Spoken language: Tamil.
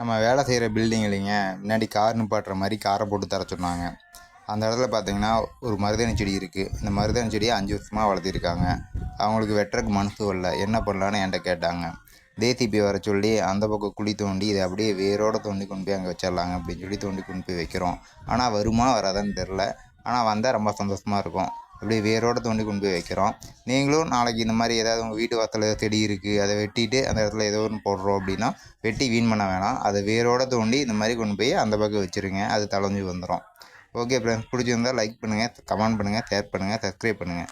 நம்ம வேலை செய்கிற பில்டிங் இல்லைங்க, முன்னாடி கார் நிப்பாட்டுற மாதிரி காரை போட்டு தர சொன்னாங்க. அந்த இடத்துல பார்த்தீங்கன்னா ஒரு மருதாணி செடி இருக்குது. இந்த மருதாணி செடியை 5 வருஷமாக வளர்த்திருக்காங்க. அவங்களுக்கு வெட்டுறதுக்கு மனசு வரல. என்ன பண்ணலான்னு என்கிட்ட கேட்டாங்க. ஜேசிபி வர சொல்லி அந்த பக்கம் குழி தோண்டி இதை அப்படியே வேரோடு தோண்டி கொண்டு போய் அங்கே வச்சிடலாங்க அப்படின்னு சொல்லி தோண்டி கொண்டு போய் வைக்கிறோம். ஆனால் வருமா வராதான்னு தெரில. ஆனால் வந்தால் ரொம்ப சந்தோஷமாக இருக்கும். அப்படியே வேரோடு தோண்டி கொண்டு போய் வைக்கிறோம். நீங்களும் நாளைக்கு இந்த மாதிரி ஏதாவது உங்கள் வீட்டு வாசலில் ஏதாவது செடி இருக்குது, அதை வெட்டிட்டு அந்த இடத்துல ஏதோ ஒன்று போடுறோம் அப்படின்னா வெட்டி வீண் பண்ண வேணாம். அதை வேரோடு தோண்டி இந்த மாதிரி கொண்டு போய் அந்த பக்கம் வச்சுருங்க. அது தழைஞ்சு வந்துடும். ஓகே ஃப்ரெண்ட்ஸ், பிடிச்சிருந்தால் லைக் பண்ணுங்கள், கமெண்ட் பண்ணுங்கள், ஷேர் பண்ணுங்கள், சப்ஸ்கிரைப் பண்ணுங்கள்.